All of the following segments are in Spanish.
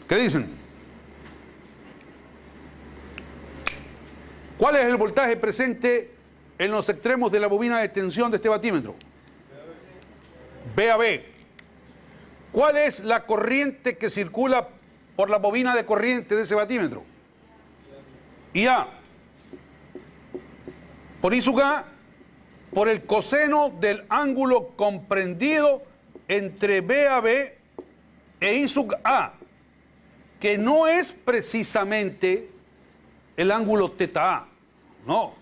¿Qué dicen? ¿Cuál es el voltaje presente en los extremos de la bobina de tensión de este batímetro? B a B. ¿Cuál es la corriente que circula por la bobina de corriente de ese batímetro? IA. Por I sub A, por el coseno del ángulo comprendido entre B a B e I sub A, que no es precisamente el ángulo teta A. No.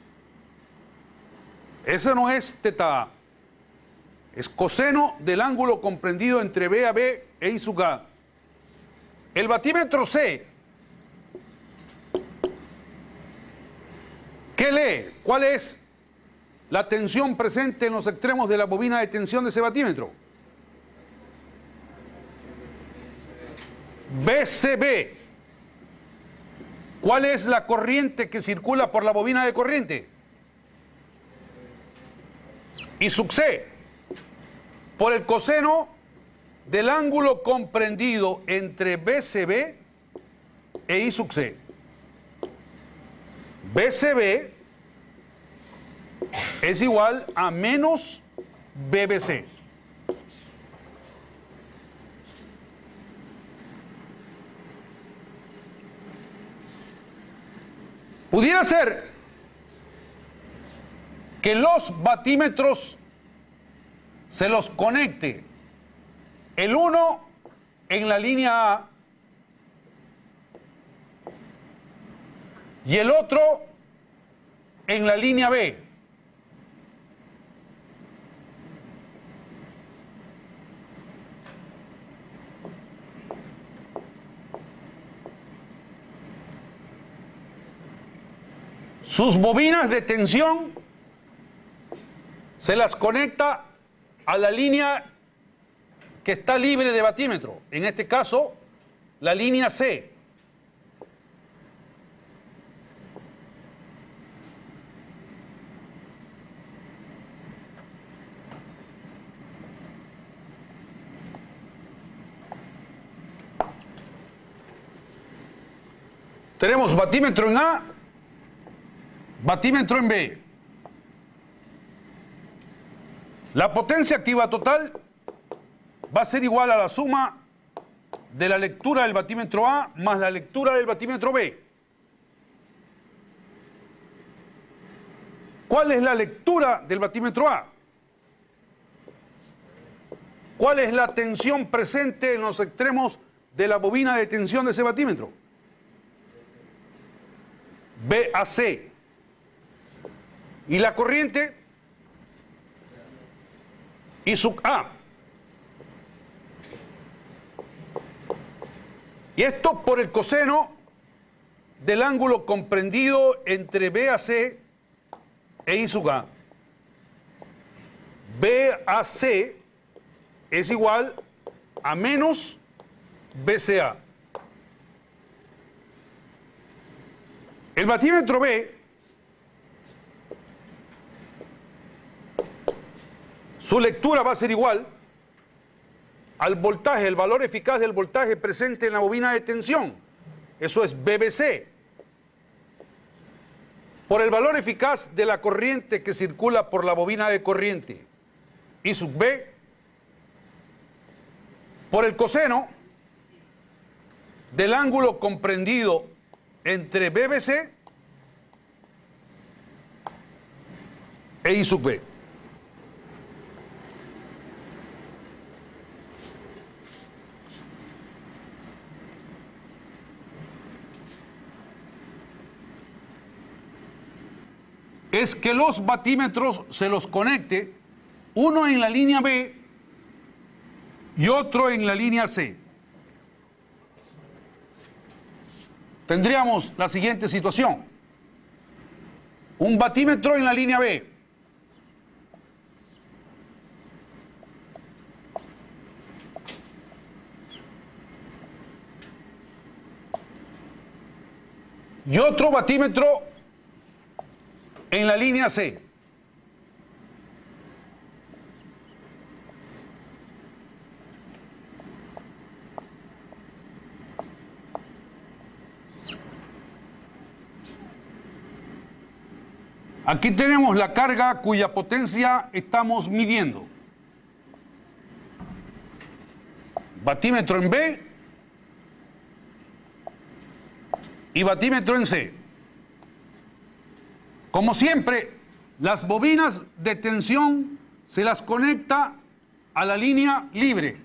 Ese no es teta A. Es coseno del ángulo comprendido entre B a B e I sub A. El batímetro C, ¿qué lee? ¿Cuál es la tensión presente en los extremos de la bobina de tensión de ese batímetro? BCB. ¿Cuál es la corriente que circula por la bobina de corriente? I sub C. Por el coseno del ángulo comprendido entre BCB e I sub C. BCB es igual a menos BBC. Pudiera ser que los batímetros se los conecte el uno en la línea A y el otro en la línea B. Sus bobinas de tensión se las conecta a la línea que está libre de batímetro, en este caso la línea C. Tenemos batímetro en A, batímetro en B. La potencia activa total va a ser igual a la suma de la lectura del batímetro A más la lectura del batímetro B. ¿Cuál es la lectura del batímetro A? ¿Cuál es la tensión presente en los extremos de la bobina de tensión de ese batímetro? BAC. ¿Y la corriente? I sub A. Y esto por el coseno del ángulo comprendido entre BAC e I sub A. BAC es igual a menos BCA. El batímetro B, su lectura va a ser igual al voltaje, el valor eficaz del voltaje presente en la bobina de tensión. Eso es BBC. Por el valor eficaz de la corriente que circula por la bobina de corriente. I sub B. Por el coseno del ángulo comprendido entre BBC e I sub B. Es que los batímetros se los conecte uno en la línea B y otro en la línea C. Tendríamos la siguiente situación. Un batímetro en la línea B. Y otro batímetro en la línea C. Aquí tenemos la carga cuya potencia estamos midiendo. Batímetro en B y batímetro en C. Como siempre, las bobinas de tensión se las conecta a la línea libre.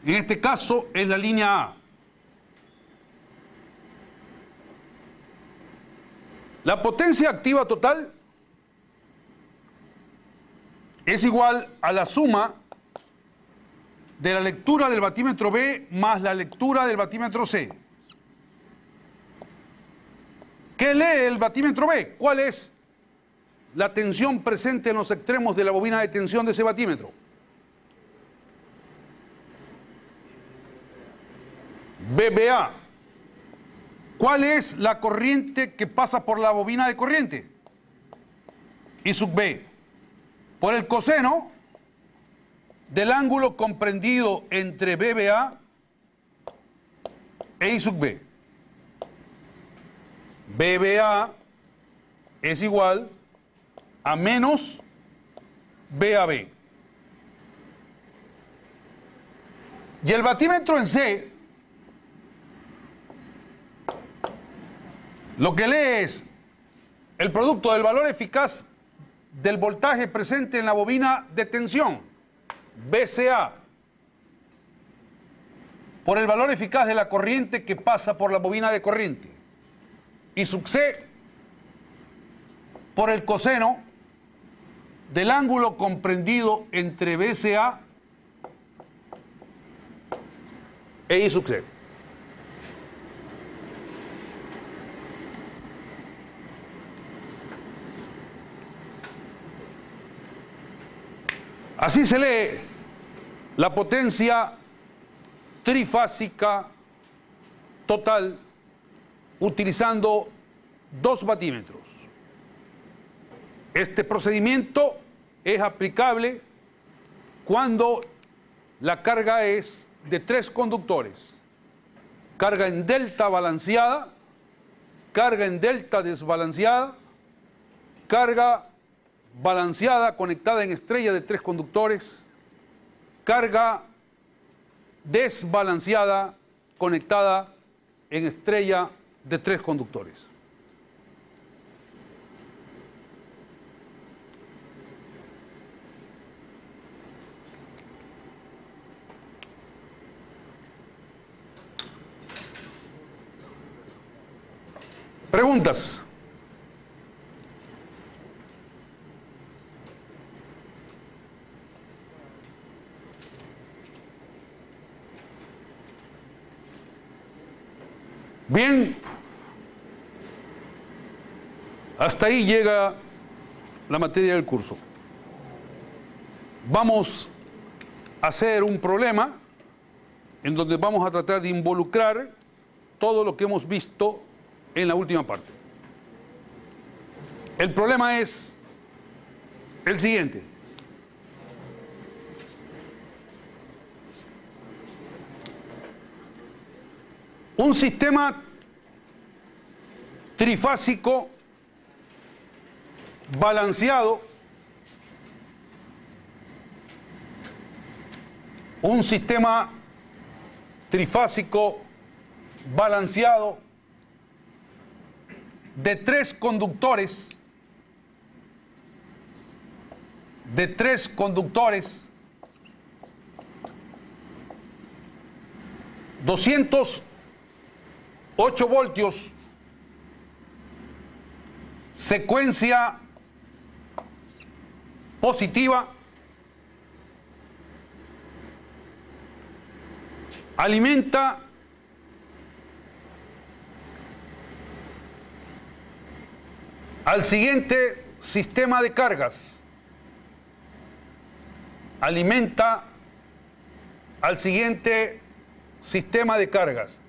En este caso es la línea A. La potencia activa total es igual a la suma de la lectura del batímetro B más la lectura del batímetro C. ¿Qué lee el batímetro B? ¿Cuál es la tensión presente en los extremos de la bobina de tensión de ese batímetro? BBA. ¿Cuál es la corriente que pasa por la bobina de corriente? I sub B. Por el coseno del ángulo comprendido entre BBA e I sub B. BBA es igual a menos BAB. Y el batímetro en C lo que lee es el producto del valor eficaz del voltaje presente en la bobina de tensión, BCA, por el valor eficaz de la corriente que pasa por la bobina de corriente, I sub C, por el coseno del ángulo comprendido entre BCA e I sub C. Así se lee la potencia trifásica total utilizando dos batímetros. Este procedimiento es aplicable cuando la carga es de 3 conductores. Carga en delta balanceada, carga en delta desbalanceada, carga balanceada conectada en estrella de 3 conductores, carga desbalanceada conectada en estrella de 3 conductores. Preguntas. Bien, hasta ahí llega la materia del curso. Vamos a hacer un problema en donde vamos a tratar de involucrar todo lo que hemos visto en la última parte. El problema es el siguiente. Un sistema trifásico balanceado, un sistema trifásico balanceado de 3 conductores, 208 voltios, secuencia positiva, alimenta al siguiente sistema de cargas, alimenta al siguiente sistema de cargas.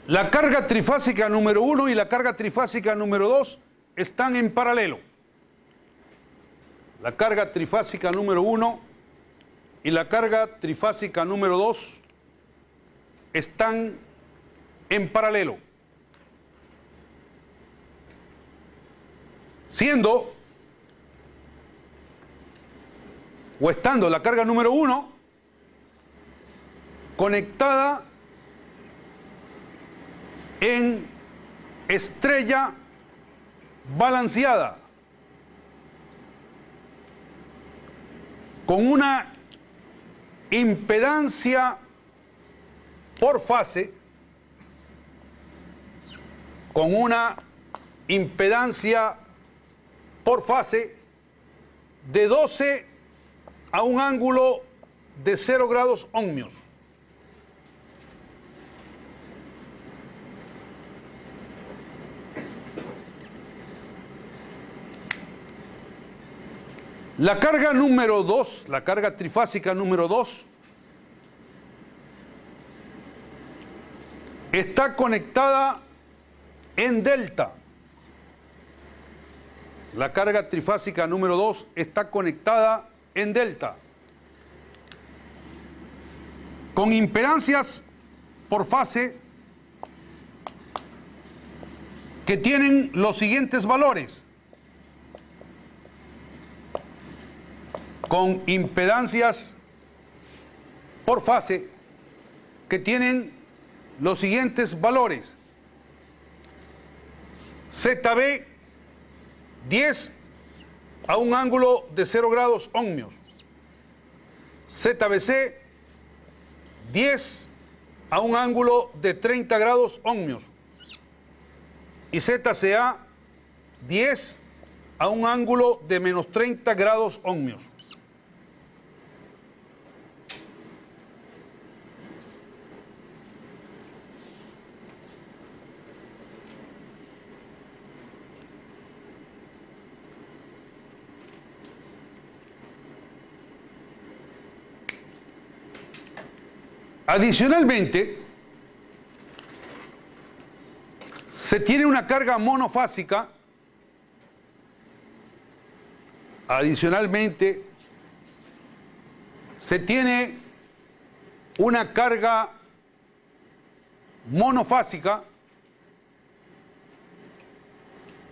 La carga trifásica número 1 y la carga trifásica número 2 están en paralelo. La carga trifásica número 1 y la carga trifásica número 2 están en paralelo. Siendo o estando la carga número 1 conectada en estrella balanceada con una impedancia por fase, de 12 a un ángulo de 0 grados ohmios. La carga número 2, la carga trifásica número 2, está conectada en delta. La carga trifásica número 2 está conectada en delta, con impedancias por fase que tienen los siguientes valores. Con impedancias por fase que tienen los siguientes valores. ZB 10 a un ángulo de 0 grados ohmios. ZBC 10 a un ángulo de 30 grados ohmios. Y ZCA 10 a un ángulo de menos 30 grados ohmios. Adicionalmente, se tiene una carga monofásica. Adicionalmente, se tiene una carga monofásica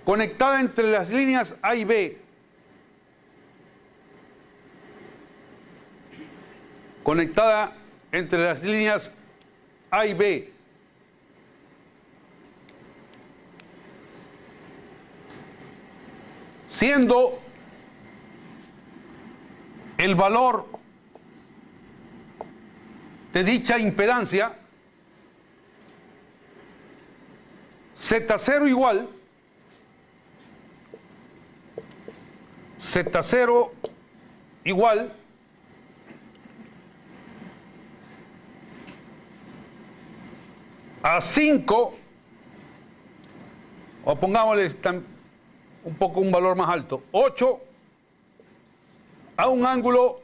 conectada entre las líneas A y B. Conectada entre las líneas A y B. Siendo el valor de dicha impedancia Z0 igual a 5, o pongámosle un valor más alto, 8 a un ángulo